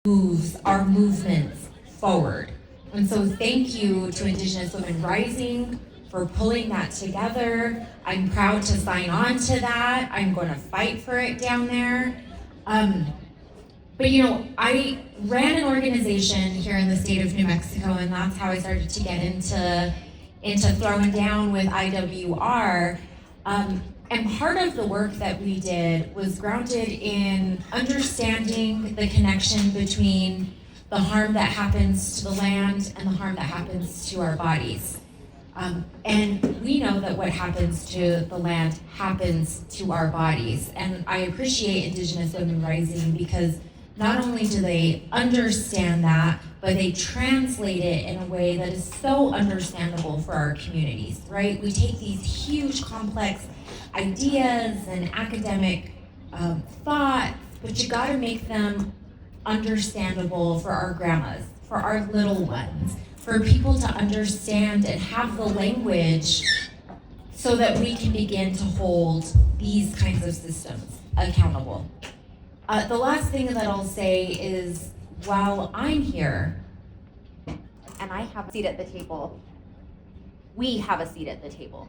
moves our movements forward. And so thank you to Indigenous Women Rising for pulling that together. I'm proud to sign on to that. I'm going to fight for it down there. But I ran an organization here in the state of New Mexico, and that's how I started to get into throwing down with IWR. And part of the work that we did was grounded in understanding the connection between the harm that happens to the land and the harm that happens to our bodies. And we know that what happens to the land happens to our bodies. And I appreciate Indigenous Women Rising because not only do they understand that, but they translate it in a way that is so understandable for our communities, right? We take these huge, complex ideas and academic thoughts, but you gotta make them understandable for our grandmas, for our little ones, for people to understand and have the language so that we can begin to hold these kinds of systems accountable. The last thing that I'll say is, while I'm here, and I have a seat at the table, we have a seat at the table.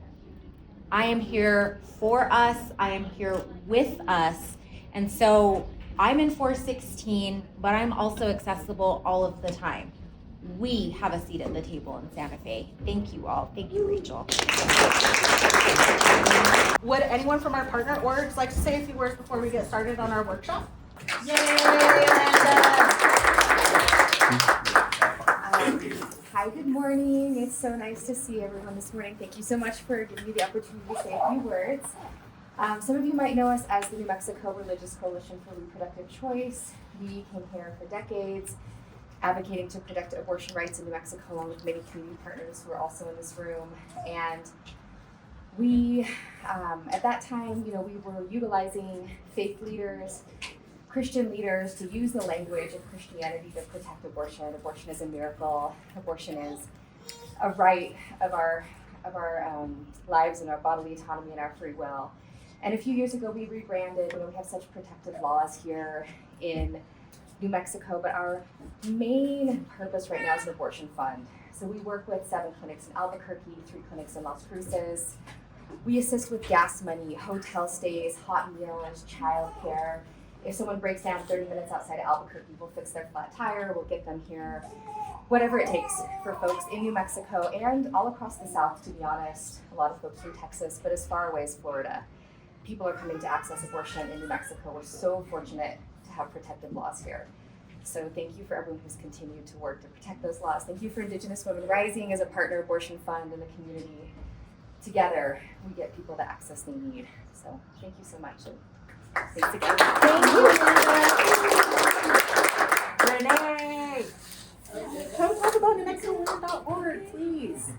I am here for us, I am here with us, and so I'm in 416, but I'm also accessible all of the time. We have a seat at the table in Santa Fe. Thank you all. Thank you, Rachel. Would anyone from our partner orgs like to say a few words before we get started on our workshop? Yay, Amanda! Hi, good morning. It's so nice to see everyone this morning. Thank you so much for giving me the opportunity to say a few words. Some of you might know us as the New Mexico Religious Coalition for Reproductive Choice. We came here for decades, advocating to protect abortion rights in New Mexico, along with many community partners who are also in this room. And we, at that time, we were utilizing faith leaders, Christian leaders to use the language of Christianity to protect abortion. Abortion is a miracle. Abortion is a right of our lives and our bodily autonomy and our free will. And a few years ago, we rebranded. We have such protective laws here in New Mexico, but our main purpose right now is an abortion fund. So we work with 7 clinics in Albuquerque, 3 clinics in Las Cruces. We assist with gas money, hotel stays, hot meals, childcare. If someone breaks down 30 minutes outside of Albuquerque, we'll fix their flat tire, we'll get them here. Whatever it takes for folks in New Mexico and all across the South, to be honest. A lot of folks from Texas, but as far away as Florida. People are coming to access abortion in New Mexico. We're so fortunate to have protective laws here. So thank you for everyone who's continued to work to protect those laws. Thank you for Indigenous Women Rising as a partner abortion fund in the community. Together, we get people the access they need. So thank you so much. And thanks again. Thank you, Renee. Come talk about NewMexicoWomen.org, please.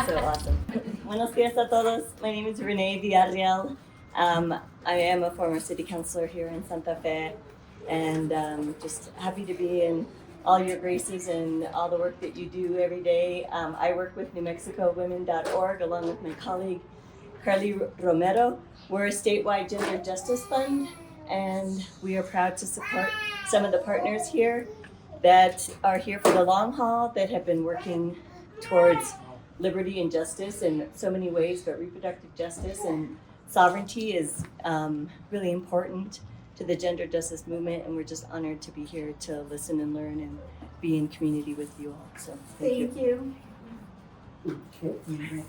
So awesome. Buenos dias a todos. My name is Renee Villarreal. I am a former city councilor here in Santa Fe, and just happy to be in all your graces and all the work that you do every day. I work with NewMexicoWomen.org along with my colleague Carly Romero. We're a statewide gender justice fund, and we are proud to support some of the partners here that are here for the long haul, that have been working towards liberty and justice in so many ways, but reproductive justice and sovereignty is really important to the gender justice movement, and we're just honored to be here to listen and learn and be in community with you all. So thank you.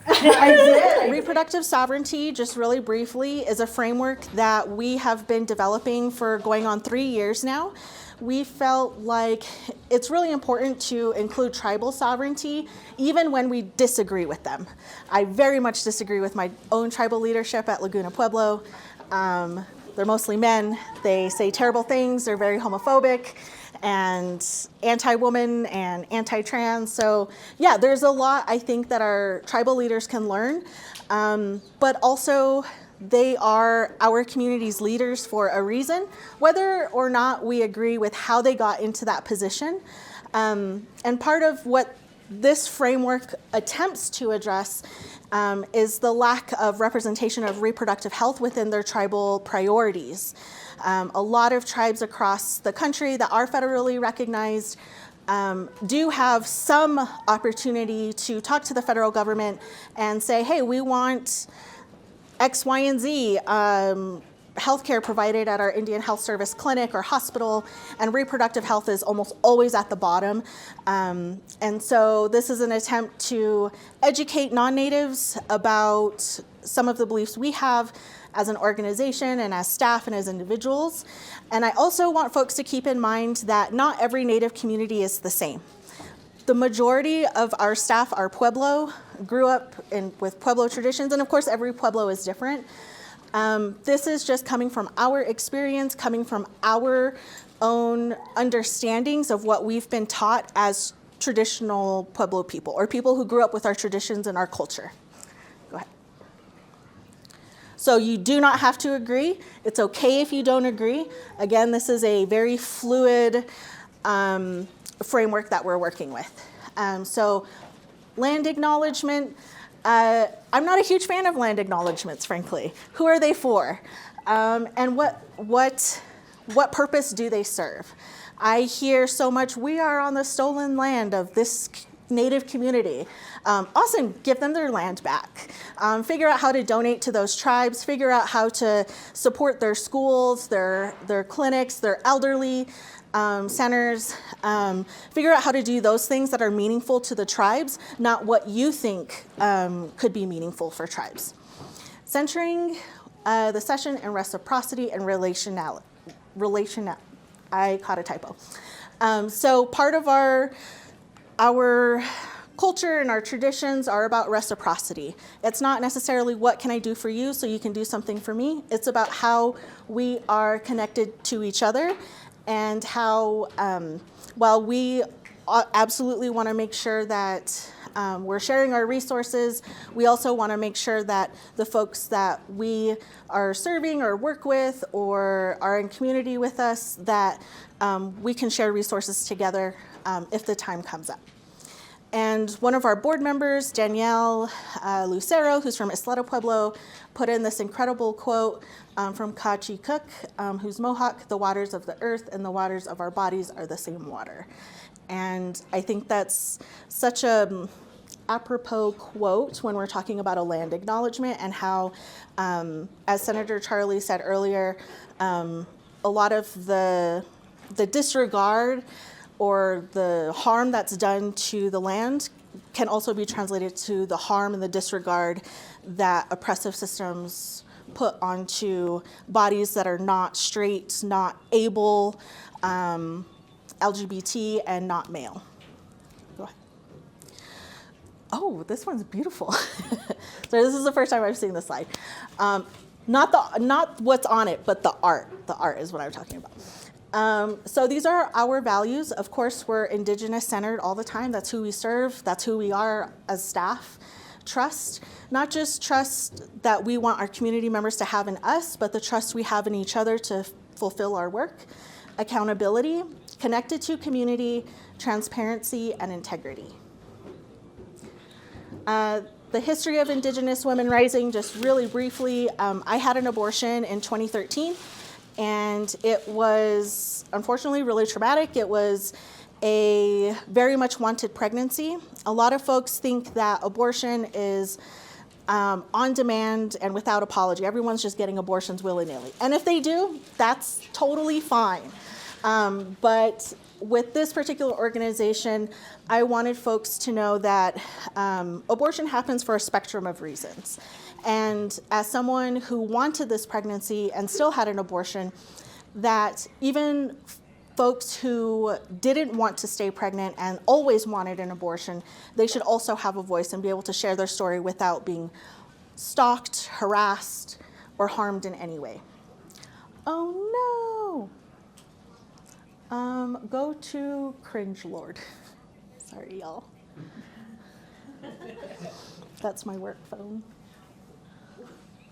I did. Reproductive sovereignty, just really briefly, is a framework that we have been developing for going on 3 years now. We felt like it's really important to include tribal sovereignty, even when we disagree with them. I very much disagree with my own tribal leadership at Laguna Pueblo. They're mostly men. They say terrible things. They're very homophobic and anti-woman and anti-trans. So yeah, there's a lot I think that our tribal leaders can learn, but also they are our community's leaders for a reason, whether or not we agree with how they got into that position. And part of what this framework attempts to address is the lack of representation of reproductive health within their tribal priorities. A lot of tribes across the country that are federally recognized do have some opportunity to talk to the federal government and say, hey, we want X, Y, and Z healthcare provided at our Indian Health Service clinic or hospital, and reproductive health is almost always at the bottom. And so this is an attempt to educate non-natives about some of the beliefs we have as an organization and as staff and as individuals. And I also want folks to keep in mind that not every Native community is the same. The majority of our staff are Pueblo, grew up with Pueblo traditions, and of course every Pueblo is different. This is just coming from our experience, coming from our own understandings of what we've been taught as traditional Pueblo people, or people who grew up with our traditions and our culture. Go ahead. So you do not have to agree. It's okay if you don't agree. Again, this is a very fluid framework that we're working with. So land acknowledgement, I'm not a huge fan of land acknowledgements, frankly. Who are they for? And what purpose do they serve? I hear so much, we are on the stolen land of this Native community. Awesome, give them their land back. Figure out how to donate to those tribes, figure out how to support their schools, their clinics, their elderly centers, figure out how to do those things that are meaningful to the tribes, not what you think could be meaningful for tribes. Centering the session in reciprocity and relational. I caught a typo. So part of our culture and our traditions are about reciprocity. It's not necessarily what can I do for you so you can do something for me. It's about how we are connected to each other, and how, while we absolutely want to make sure that we're sharing our resources, we also want to make sure that the folks that we are serving or work with or are in community with us, that we can share resources together if the time comes up. And one of our board members, Danielle Lucero, who's from Isleta Pueblo, put in this incredible quote from Kachi Cook, who's Mohawk: "The waters of the earth and the waters of our bodies are the same water." And I think that's such a apropos quote when we're talking about a land acknowledgement, and how, as Senator Charlie said earlier, a lot of the disregard or the harm that's done to the land can also be translated to the harm and the disregard that oppressive systems put onto bodies that are not straight, not able, LGBT, and not male. Go ahead. Oh, this one's beautiful. So this is the first time I've seen this slide. Not what's on it, but the art. The art is what I'm talking about. So these are our values. Of course, we're Indigenous centered all the time. That's who we serve. That's who we are as staff. Trust, not just trust that we want our community members to have in us, but the trust we have in each other to fulfill our work. Accountability, connected to community, transparency, and integrity. The history of Indigenous women rising, just really briefly, I had an abortion in 2013. And it was, unfortunately, really traumatic. It was a very much wanted pregnancy. A lot of folks think that abortion is on demand and without apology. Everyone's just getting abortions willy-nilly. And if they do, that's totally fine. But with this particular organization, I wanted folks to know that abortion happens for a spectrum of reasons. And as someone who wanted this pregnancy and still had an abortion, that even folks who didn't want to stay pregnant and always wanted an abortion, they should also have a voice and be able to share their story without being stalked, harassed, or harmed in any way. Oh no! Go to Cringe Lord. Sorry, y'all. That's my work phone.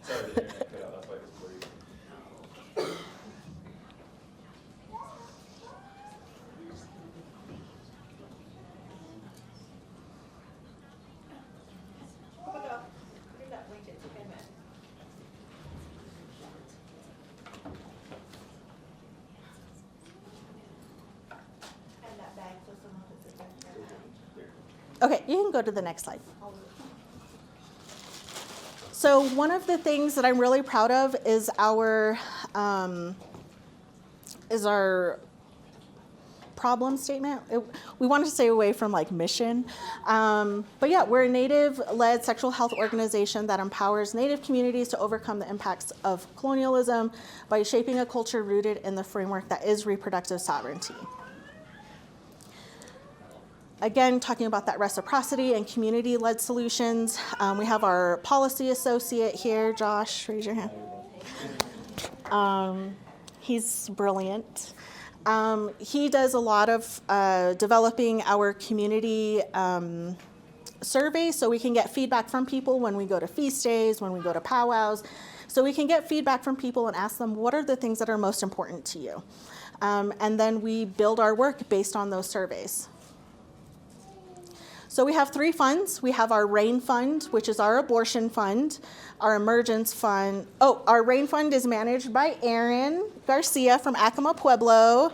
Sorry, the internet cut out. That's why it's blurry. Okay, you can go to the next slide. So one of the things that I'm really proud of is our problem statement. We wanted to stay away from like mission. But yeah, we're a Native-led sexual health organization that empowers Native communities to overcome the impacts of colonialism by shaping a culture rooted in the framework that is reproductive sovereignty. Again, talking about that reciprocity and community-led solutions. We have our policy associate here, Josh, raise your hand. He's brilliant. He does a lot of developing our community surveys so we can get feedback from people when we go to feast days, when we go to powwows. So we can get feedback from people and ask them, what are the things that are most important to you? And then we build our work based on those surveys. So we have 3 funds. We have our RAIN fund, which is our abortion fund, our emergence fund. Oh, our RAIN fund is managed by Aaron Garcia from Acoma Pueblo.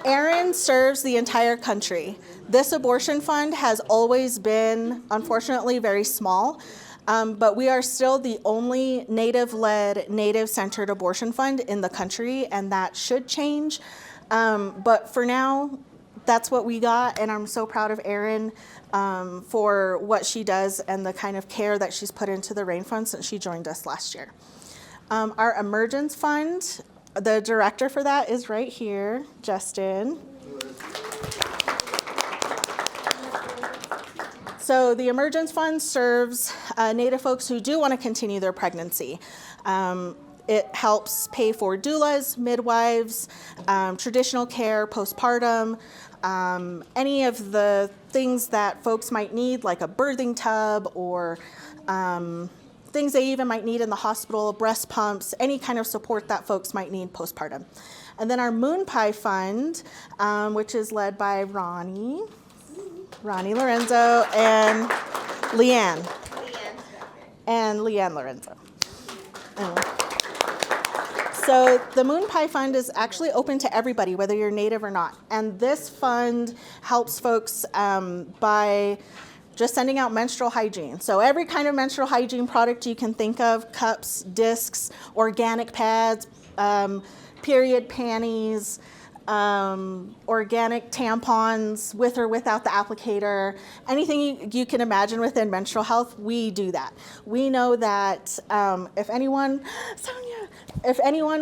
Aaron serves the entire country. This abortion fund has always been, unfortunately, very small. But we are still the only Native-led, Native-centered abortion fund in the country, and that should change. But for now, that's what we got, and I'm so proud of Erin for what she does and the kind of care that she's put into the RAIN Fund since she joined us last year. Our Emergence Fund, the director for that is right here, Justin. So the Emergence Fund serves Native folks who do want to continue their pregnancy. It helps pay for doulas, midwives, traditional care, postpartum, any of the things that folks might need, like a birthing tub or things they even might need in the hospital, breast pumps, any kind of support that folks might need postpartum. And then our Moon Pie Fund, which is led by Ronnie Lorenzo, and Leanne Lorenzo. So the Moon Pie Fund is actually open to everybody, whether you're Native or not. And this fund helps folks by just sending out menstrual hygiene. So every kind of menstrual hygiene product you can think of, cups, discs, organic pads, period panties, organic tampons with or without the applicator, anything you can imagine within menstrual health, we do that. We know that if anyone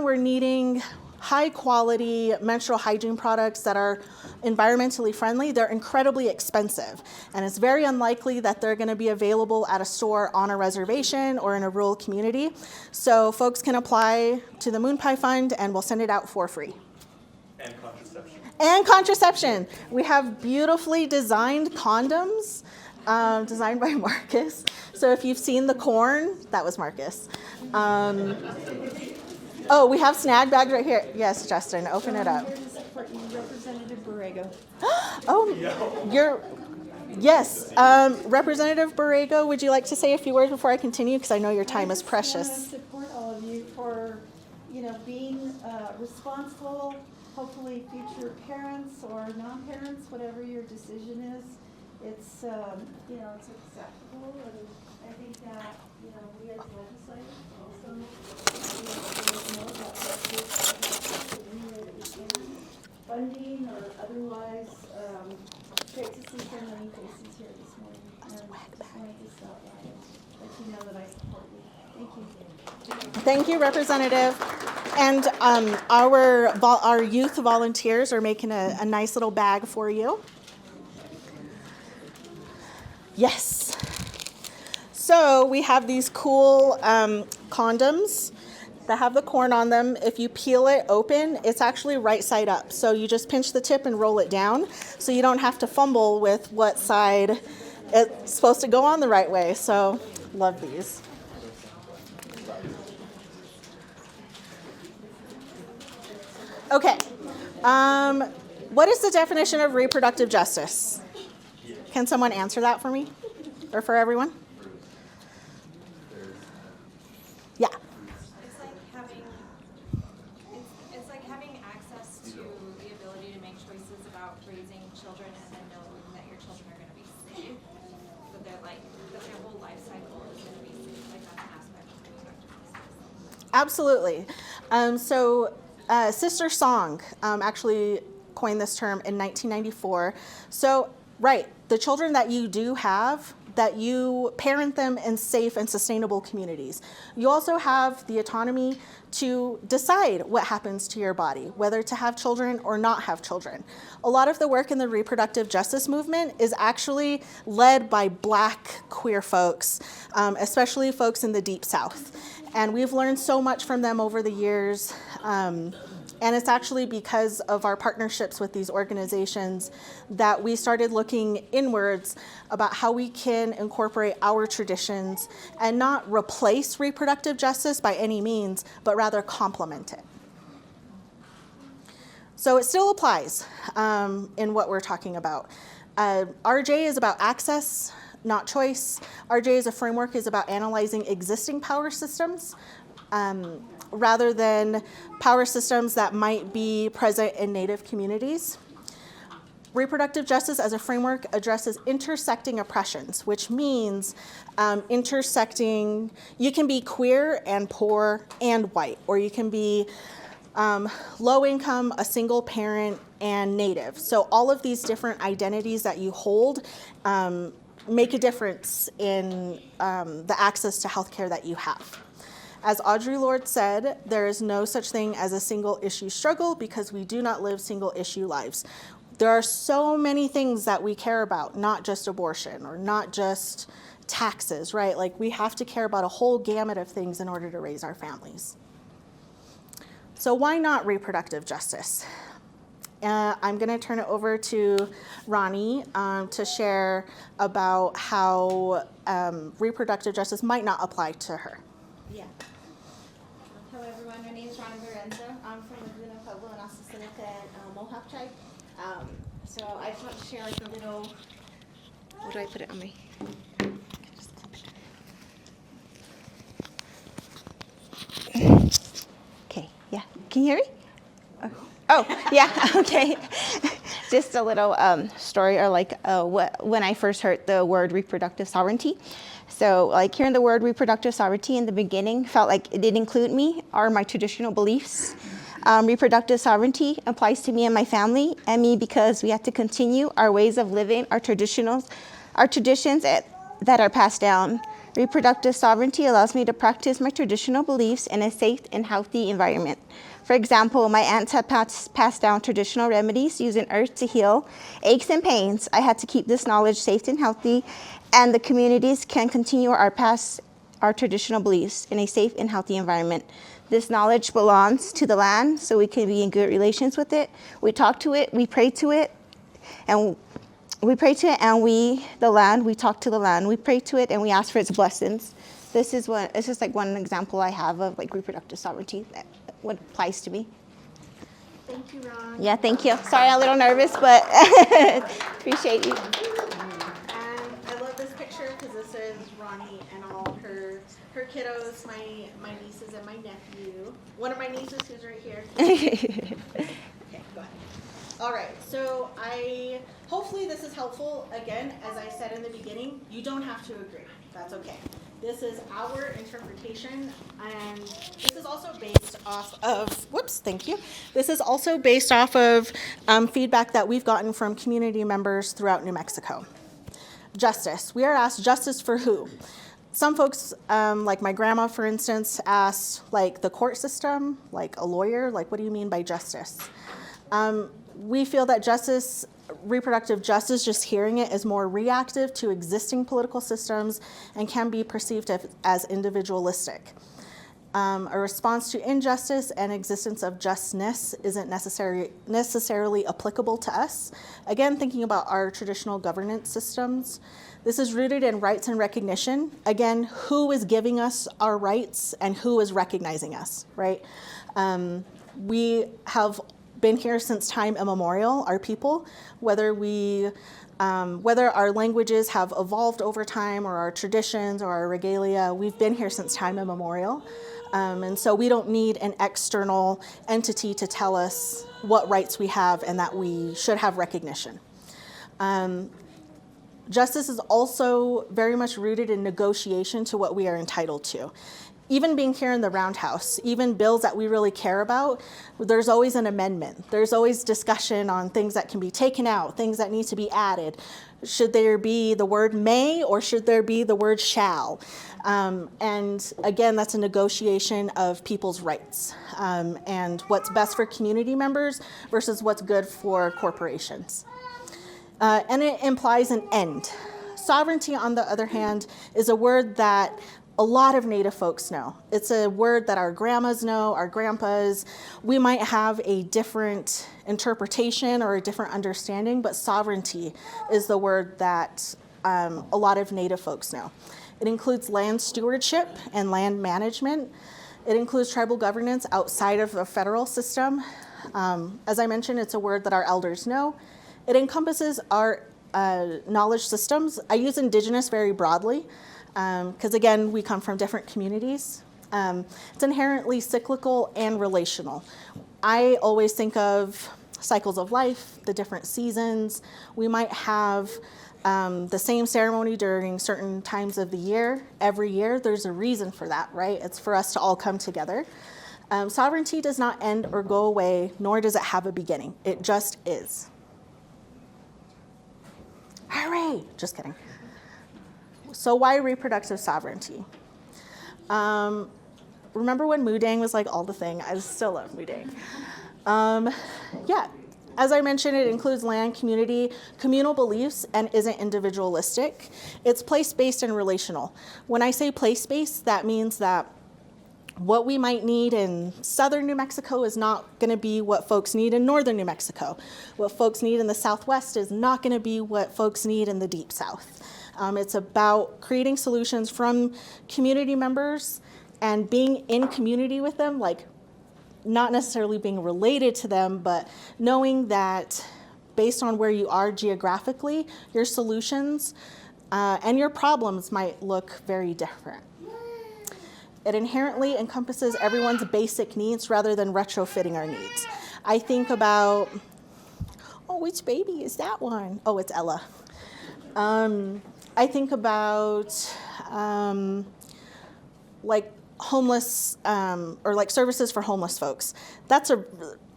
were needing high quality menstrual hygiene products that are environmentally friendly, they're incredibly expensive. And it's very unlikely that they're gonna be available at a store on a reservation or in a rural community. So folks can apply to the Moon Pie Fund and we'll send it out for free. And contraception. We have beautifully designed condoms, designed by Marcus. So if you've seen the corn, that was Marcus. Oh, we have snag bags right here. Yes, Justin, open it up. Representative Borrego. Oh, yes. Representative Borrego, would you like to say a few words before I continue? Because I know your time is precious. I want to support all of you for, being responsible, hopefully future parents or non-parents, whatever your decision is. It's, it's acceptable, and I think that, we as legislators also know about what any way that we can, funding or otherwise. Great to see so many faces here this morning. And just wanted to stop by and let you know that I support you. Thank you. Thank you, Representative. And our youth volunteers are making a nice little bag for you. Yes. So we have these cool condoms that have the corn on them. If you peel it open, it's actually right side up. So you just pinch the tip and roll it down, so you don't have to fumble with what side it's supposed to go on the right way. So love these. Okay. What is the definition of reproductive justice? Can someone answer that for me or for everyone? Yeah. It's like having access to the ability to make choices Absolutely. Sister Song actually coined this term in 1994. So, right, the children that you do have, that you parent them in safe and sustainable communities. You also have the autonomy to decide what happens to your body, whether to have children or not have children. A lot of the work in the reproductive justice movement is actually led by Black queer folks, especially folks in the Deep South. And we've learned so much from them over the years. And it's actually because of our partnerships with these organizations that we started looking inwards about how we can incorporate our traditions and not replace reproductive justice by any means, but rather complement it. So it still applies in what we're talking about. RJ is about access, not choice. RJ as a framework is about analyzing existing power systems rather than power systems that might be present in Native communities. Reproductive justice as a framework addresses intersecting oppressions, which means intersecting, you can be queer and poor and white, or you can be low income, a single parent, and Native. So all of these different identities that you hold make a difference in the access to healthcare that you have. As Audre Lorde said, there is no such thing as a single issue struggle because we do not live single issue lives. There are so many things that we care about, not just abortion or not just taxes, right? Like we have to care about a whole gamut of things in order to raise our families. So why not reproductive justice? I'm going to turn it over to Ronnie to share about how reproductive justice might not apply to her. Yeah. Hello everyone, my name is Ronnie Lorenzo. I'm from Laguna Pueblo and also Seneca and Mohawk tribe. So I just want to share like a little, where do I put it on my? Okay, yeah, can you hear me? Oh, yeah, okay. Just a little story or like when I first heard the word reproductive sovereignty. So like hearing the word reproductive sovereignty in the beginning felt like it didn't include me or my traditional beliefs. Reproductive sovereignty applies to me and my family and me because we have to continue our ways of living, our traditions that are passed down. Reproductive sovereignty allows me to practice my traditional beliefs in a safe and healthy environment. For example, my aunts had passed down traditional remedies using earth to heal aches and pains. I had to keep this knowledge safe and healthy, and the communities can continue our traditional beliefs in a safe and healthy environment. This knowledge belongs to the land, so we can be in good relations with it. We talk to it, we pray to it, and we pray to it, and we talk to the land. We pray to it, and we ask for its blessings. This is just like one example I have of like reproductive sovereignty, that what applies to me. Thank you, Ron. Yeah, thank you. Sorry, I'm a little nervous, but appreciate you. And I love this picture because this is Ronnie and all her kiddos, my nieces and my nephew. One of my nieces who's right here. Okay, go ahead. All right, so hopefully this is helpful. Again, as I said in the beginning, you don't have to agree. That's okay. This is our interpretation, and this is also based off of, This is also based off of feedback that we've gotten from community members throughout New Mexico. Justice. We are asked justice for who? Some folks, like my grandma, for instance, asked, like, the court system, like a lawyer, like, what do you mean by justice? We feel that reproductive justice, just hearing it, is more reactive to existing political systems and can be perceived as individualistic. A response to injustice and existence of justness isn't necessarily applicable to us. Again, thinking about our traditional governance systems, this is rooted in rights and recognition. Again, who is giving us our rights and who is recognizing us, right? We have been here since time immemorial, our people, whether our languages have evolved over time or our traditions or our regalia, we've been here since time immemorial. And so we don't need an external entity to tell us what rights we have and that we should have recognition. Justice is also very much rooted in negotiation to what we are entitled to. even being here in the Roundhouse, even bills that we really care about, there's always an amendment. There's always discussion on things that can be taken out, things that need to be added. Should there be the word may or should there be the word shall? And again, that's a negotiation of people's rights and what's best for community members versus what's good for corporations. And it implies an end. Sovereignty, on the other hand, is a word that a lot of Native folks know. It's a word that our grandmas know, our grandpas. We might have a different interpretation or a different understanding, but sovereignty is the word that a lot of Native folks know. It includes land stewardship and land management. It includes tribal governance outside of the federal system. As I mentioned, it's a word that our elders know. It encompasses our knowledge systems. I use Indigenous very broadly because, again, we come from different communities. It's inherently cyclical and relational. I always think of cycles of life, the different seasons. We might have the same ceremony during certain times of the year. Every year, there's a reason for that, right? It's for us to all come together. Sovereignty does not end or go away, nor does it have a beginning. It just is. Hooray! Just kidding. So why reproductive sovereignty? Remember when Mudang was like all the thing? I still love Mudang. Yeah, as I mentioned, it includes land, community, communal beliefs, and isn't individualistic. It's place-based and relational. When I say place-based, that means that what we might need in southern New Mexico is not going to be what folks need in northern New Mexico. What folks need in the Southwest is not going to be what folks need in the Deep South. It's about creating solutions from community members and being in community with them, like not necessarily being related to them, but knowing that based on where you are geographically, your solutions and your problems might look very different. It inherently encompasses everyone's basic needs rather than retrofitting our needs. I think about, oh, which baby is that one? Oh, it's Ella. I think about like homeless or like services for homeless folks. That's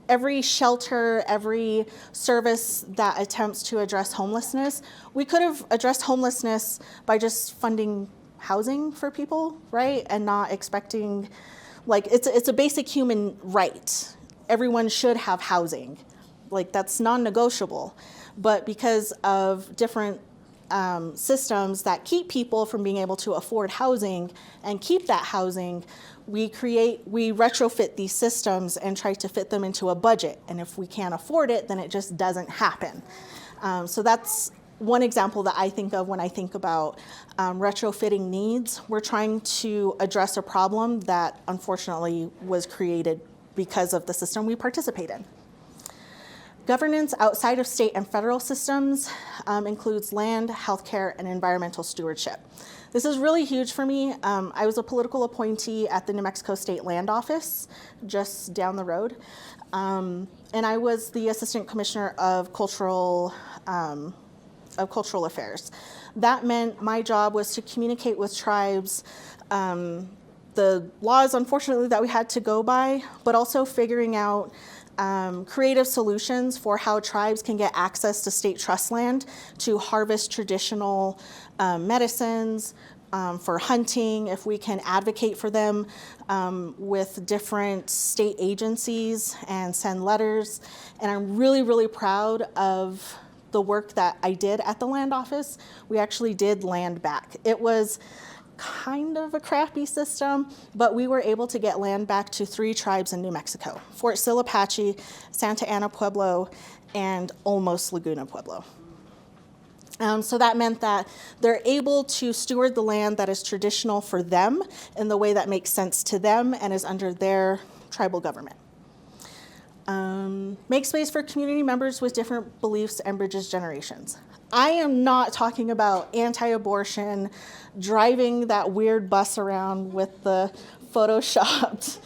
every shelter, every service that attempts to address homelessness. We could have addressed homelessness by just funding housing for people, right? And not expecting, like, it's a basic human right. Everyone should have housing. Like, that's non-negotiable. But because of different systems that keep people from being able to afford housing and keep that housing, we retrofit these systems and try to fit them into a budget. And if we can't afford it, then it just doesn't happen. So that's one example that I think of when I think about retrofitting needs. We're trying to address a problem that unfortunately was created because of the system we participate in. Governance outside of state and federal systems includes land, healthcare, and environmental stewardship. This is really huge for me. I was a political appointee at the New Mexico State Land Office, just down the road. And I was the Assistant Commissioner of Cultural Affairs. That meant my job was to communicate with tribes, the laws, unfortunately, that we had to go by, but also figuring out creative solutions for how tribes can get access to state trust land to harvest traditional medicines, for hunting, if we can advocate for them with different state agencies and send letters. And I'm really, really proud of the work that I did at the land office. We actually did land back. It was kind of a crappy system, but we were able to get land back to 3 tribes in New Mexico: Fort Sill Apache, Santa Ana Pueblo, and almost Laguna Pueblo. So that meant that they're able to steward the land that is traditional for them in the way that makes sense to them and is under their tribal government. Make space for community members with different beliefs and bridges generations. I am not talking about anti-abortion, driving that weird bus around with the photoshopped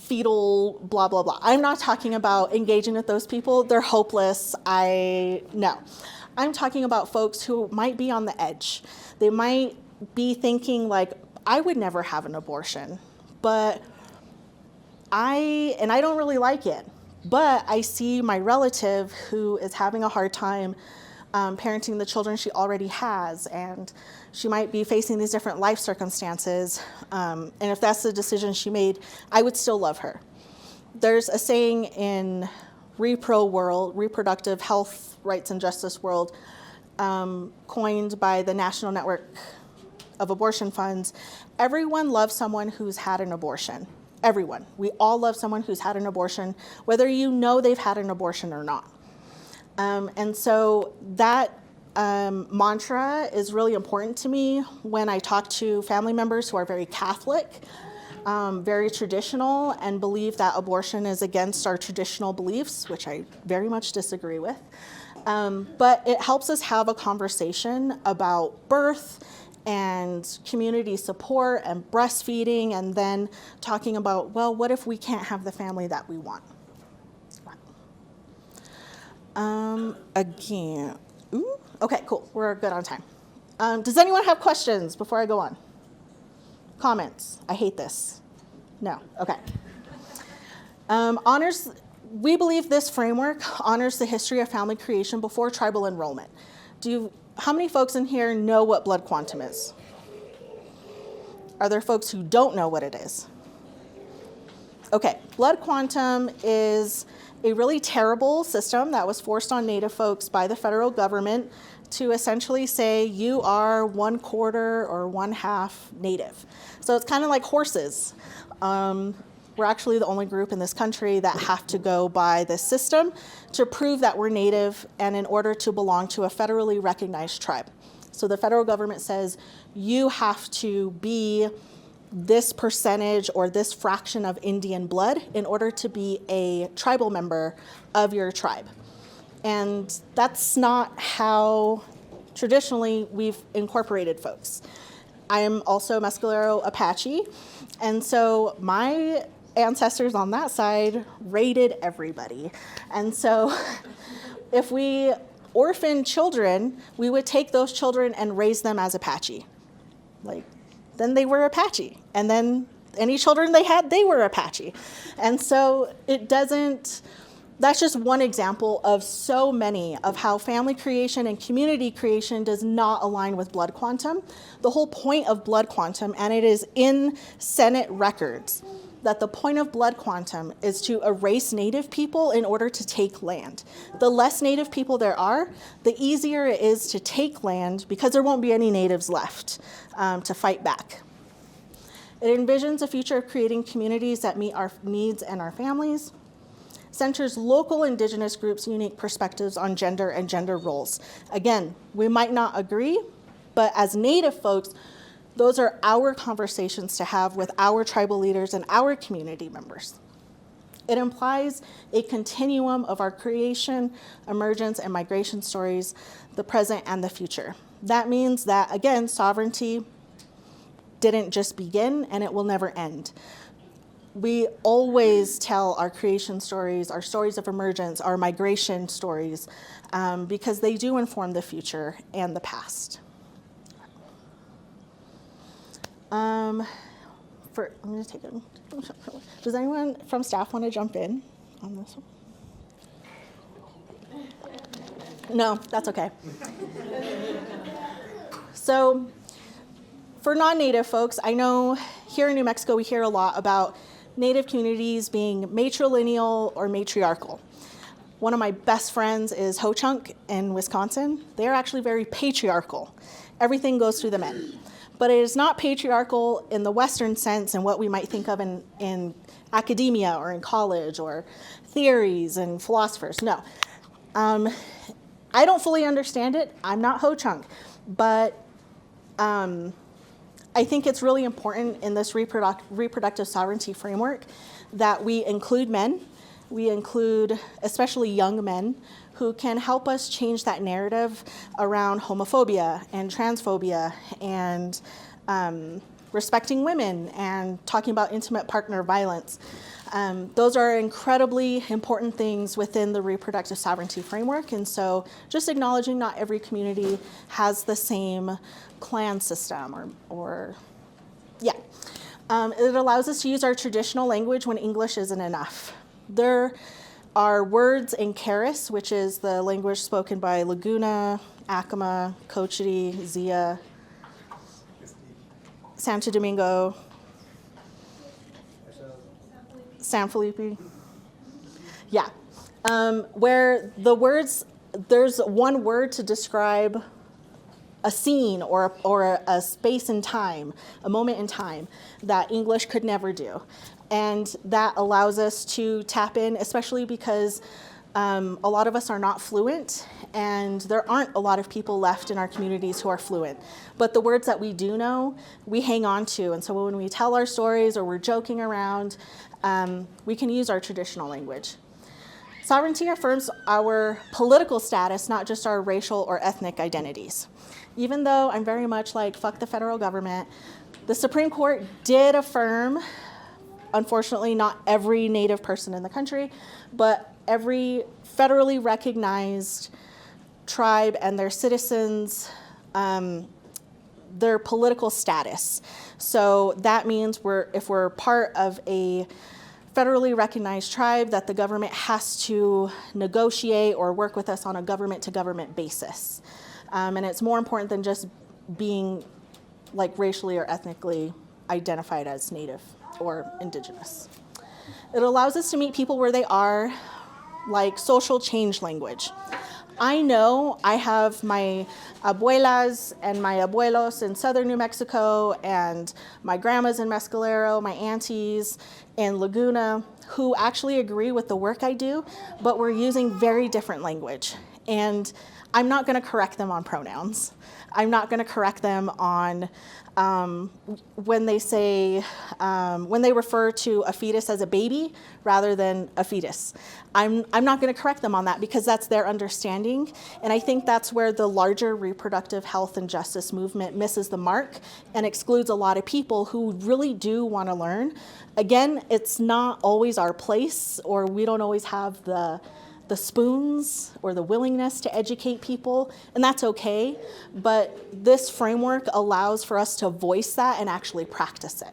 fetal blah, blah, blah. I'm not talking about engaging with those people. They're hopeless. No. I'm talking about folks who might be on the edge. They might be thinking like, I would never have an abortion, but I don't really like it, but I see my relative who is having a hard time parenting the children she already has, and she might be facing these different life circumstances, and if that's the decision she made, I would still love her. There's a saying in reproductive health, rights, and justice world, coined by the National Network of Abortion Funds. Everyone loves someone who's had an abortion. Everyone. We all love someone who's had an abortion, whether you know they've had an abortion or not. And so that mantra is really important to me when I talk to family members who are very Catholic, very traditional, and believe that abortion is against our traditional beliefs, which I very much disagree with. But it helps us have a conversation about birth and community support and breastfeeding, and then talking about, well, what if we can't have the family that we want? Again, okay, cool, we're good on time. Does anyone have questions before I go on? Comments? I hate this. No, okay. We believe this framework honors the history of family creation before tribal enrollment. How many folks in here know what blood quantum is? Are there folks who don't know what it is? Okay, blood quantum is a really terrible system that was forced on Native folks by the federal government to essentially say you are 1/4 or 1/2 Native. So it's kind of like horses. We're actually the only group in this country that have to go by this system to prove that we're Native and in order to belong to a federally recognized tribe. So the federal government says you have to be this percentage or this fraction of Indian blood in order to be a tribal member of your tribe. And that's not how traditionally we've incorporated folks. I am also Mescalero Apache, and so my ancestors on that side raided everybody. And so if we orphaned children, we would take those children and raise them as Apache. Then they were Apache. And then any children they had, they were Apache. And so that's just one example of so many of how family creation and community creation does not align with blood quantum. The whole point of blood quantum, and it is in Senate records, that the point of blood quantum is to erase Native people in order to take land. The less Native people there are, the easier it is to take land because there won't be any Natives left to fight back. It envisions a future of creating communities that meet our needs and our families, centers local Indigenous groups' unique perspectives on gender and gender roles. Again, we might not agree, but as Native folks, those are our conversations to have with our tribal leaders and our community members. It implies a continuum of our creation, emergence, and migration stories, the present and the future. That means that, again, sovereignty didn't just begin and it will never end. We always tell our creation stories, our stories of emergence, our migration stories, because they do inform the future and the past. I'm going to take it. Does anyone from staff want to jump in on this one? No, that's okay. So for non-Native folks, I know here in New Mexico we hear a lot about Native communities being matrilineal or matriarchal. One of my best friends is Ho-Chunk in Wisconsin. They're actually very patriarchal. Everything goes through the men. But it is not patriarchal in the Western sense and what we might think of in academia or in college or theories and philosophers. No. I don't fully understand it. I'm not Ho-Chunk. But I think it's really important in this reproductive sovereignty framework that we include men. We include especially young men who can help us change that narrative around homophobia and transphobia and respecting women and talking about intimate partner violence. Those are incredibly important things within the reproductive sovereignty framework. And so just acknowledging not every community has the same clan system or Yeah. It allows us to use our traditional language when English isn't enough. There are words in Keres, which is the language spoken by Laguna, Acoma, Cochiti, Zia, Santo Domingo, San Felipe. Yeah. Where the words, there's one word to describe a scene or a space in time, a moment in time that English could never do. And that allows us to tap in, especially because a lot of us are not fluent, and there aren't a lot of people left in our communities who are fluent. But the words that we do know, we hang on to. And so when we tell our stories or we're joking around, we can use our traditional language. Sovereignty affirms our political status, not just our racial or ethnic identities. Even though I'm very much like, fuck the federal government, the Supreme Court did affirm, unfortunately, not every Native person in the country, but every federally recognized tribe and their citizens, their political status. So that means if we're part of a federally recognized tribe, that the government has to negotiate or work with us on a government-to-government basis. And it's more important than just being like racially or ethnically identified as Native or Indigenous. It allows us to meet people where they are, like social change language. I know I have my abuelas and my abuelos in southern New Mexico, and my grandmas in Mescalero, my aunties in Laguna, who actually agree with the work I do, but we're using very different language. And I'm not going to correct them on pronouns. I'm not going to correct them on when they say, when they refer to a fetus as a baby rather than a fetus. I'm not going to correct them on that because that's their understanding. And I think that's where the larger reproductive health and justice movement misses the mark and excludes a lot of people who really do want to learn. Again, it's not always our place, or we don't always have the spoons or the willingness to educate people, and that's okay, but this framework allows for us to voice that and actually practice it.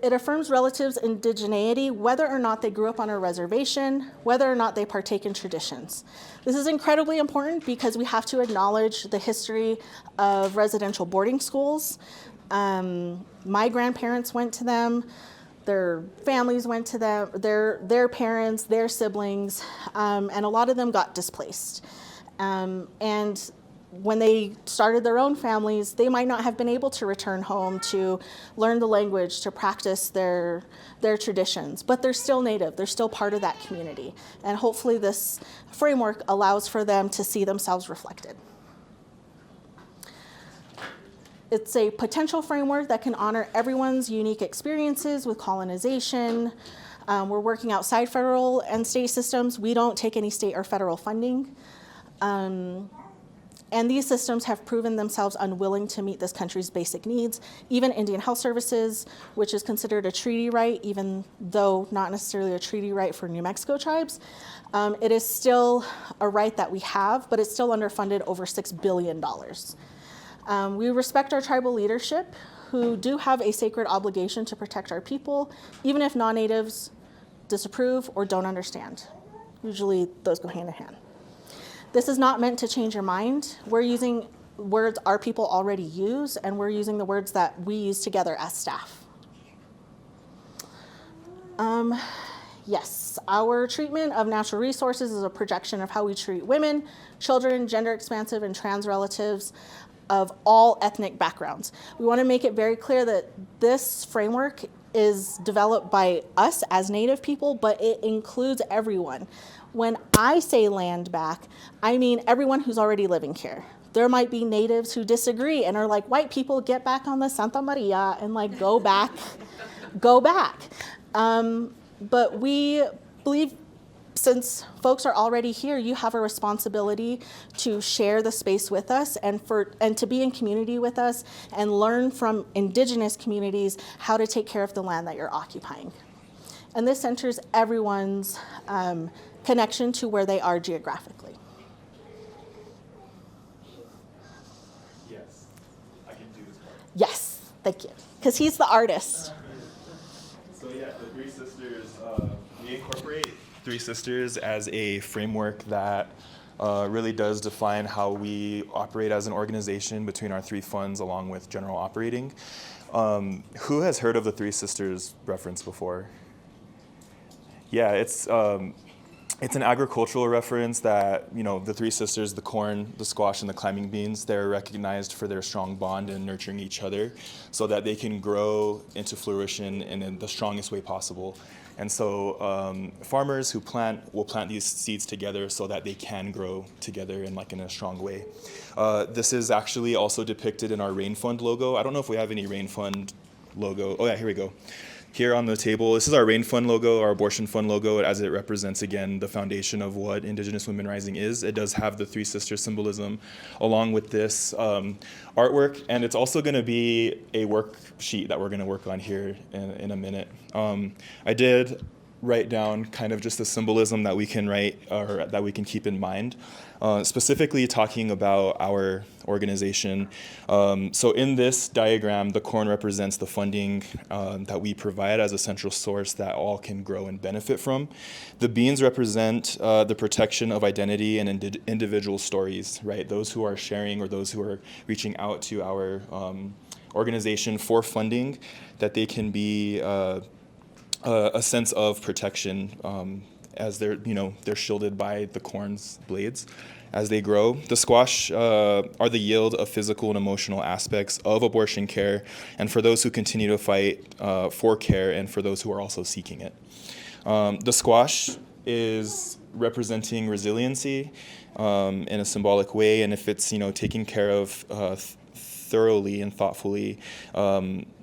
It affirms relatives' indigeneity, whether or not they grew up on a reservation, whether or not they partake in traditions. This is incredibly important because we have to acknowledge the history of residential boarding schools. My grandparents went to them. Their families went to them, their parents, their siblings, and a lot of them got displaced. And when they started their own families, they might not have been able to return home to learn the language, to practice their traditions, but they're still Native, they're still part of that community. And hopefully this framework allows for them to see themselves reflected. It's a potential framework that can honor everyone's unique experiences with colonization. We're working outside federal and state systems. We don't take any state or federal funding. And these systems have proven themselves unwilling to meet this country's basic needs. Even Indian Health Services, which is considered a treaty right, even though not necessarily a treaty right for New Mexico tribes, it is still a right that we have, but it's still underfunded over $6 billion. We respect our tribal leadership, who do have a sacred obligation to protect our people, even if non-natives disapprove or don't understand. Usually those go hand in hand. This is not meant to change your mind. We're using words our people already use, and we're using the words that we use together as staff. Yes, our treatment of natural resources is a projection of how we treat women, children, gender expansive, and trans relatives of all ethnic backgrounds. We want to make it very clear that this framework is developed by us as Native people, but it includes everyone. When I say land back, I mean everyone who's already living here. There might be Natives who disagree and are like, white people, get back on the Santa Maria and like go back, go back. But we believe, since folks are already here, you have a responsibility to share the space with us and to be in community with us and learn from Indigenous communities how to take care of the land that you're occupying. And this centers everyone's connection to where they are geographically. Yes, I can do this part. Yes, thank you. because he's the artist. So yeah, the Three Sisters, we incorporate Three Sisters as a framework that really does define how we operate as an organization between our three funds along with general operating. Who has heard of the Three Sisters reference before? Yeah, it's an agricultural reference that, the Three Sisters, the corn, the squash, and the climbing beans, they're recognized for their strong bond in nurturing each other so that they can grow into fruition in the strongest way possible. And so farmers who will plant these seeds together so that they can grow together in a strong way. This is actually also depicted in our Rain Fund logo. I don't know if we have any Rain Fund logo. Oh yeah, here we go. Here on the table, this is our Rain Fund logo, our Abortion Fund logo, as it represents, again, the foundation of what Indigenous Women Rising is. It does have the Three Sisters symbolism along with this artwork, and it's also going to be a worksheet that we're going to work on here in a minute. I did write down kind of just the symbolism that we can write or that we can keep in mind, specifically talking about our organization. So in this diagram, the corn represents the funding that we provide as a central source that all can grow and benefit from. The beans represent the protection of identity and individual stories, right? Those who are sharing or those who are reaching out to our organization for funding, that they can be a sense of protection as they're shielded by the corn's blades as they grow. The squash are the yield of physical and emotional aspects of abortion care, and for those who continue to fight for care and for those who are also seeking it. The squash is representing resiliency in a symbolic way, and if it's taken care of thoroughly and thoughtfully,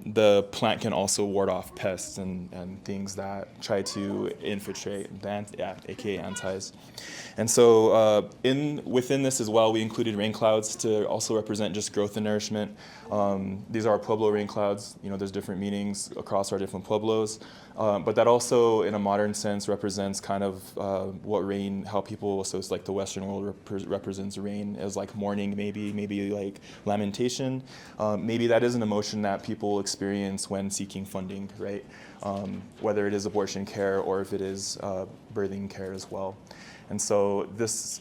the plant can also ward off pests and things that try to infiltrate, aka antis. And so within this as well, we included rain clouds to also represent just growth and nourishment. These are our Pueblo rain clouds. There's different meanings across our different Pueblos. But that also, in a modern sense, represents kind of what rain, how people, so it's like the Western world represents rain as like mourning, maybe like lamentation. Maybe that is an emotion that people experience when seeking funding, right? Whether it is abortion care or if it is birthing care as well. And so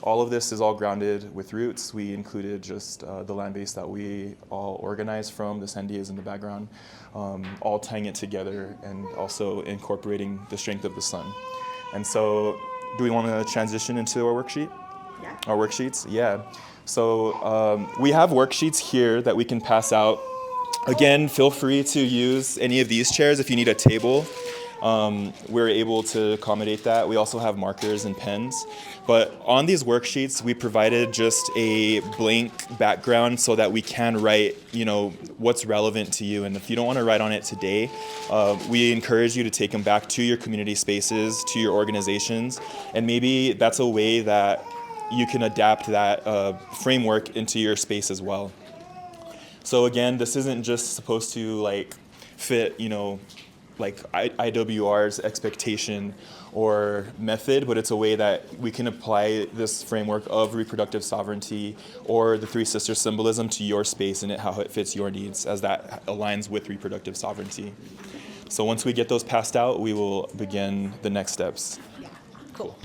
all of this is all grounded with roots. We included just the land base that we all organize from, the Sandias in the background, all tying it together and also incorporating the strength of the sun. And so do we want to transition into our worksheet? Yeah. Our worksheets? Yeah. So we have worksheets here that we can pass out. Again, feel free to use any of these chairs if you need a table. We're able to accommodate that. We also have markers and pens. But on these worksheets, we provided just a blank background so that we can write, what's relevant to you. And if you don't want to write on it today, we encourage you to take them back to your community spaces, to your organizations. And maybe that's a way that you can adapt that framework into your space as well. So again, this isn't just supposed to fit, IWR's expectation or method, but it's a way that we can apply this framework of reproductive sovereignty or the Three Sisters symbolism to your space and how it fits your needs as that aligns with reproductive sovereignty. So once we get those passed out, we will begin the next steps. Cool.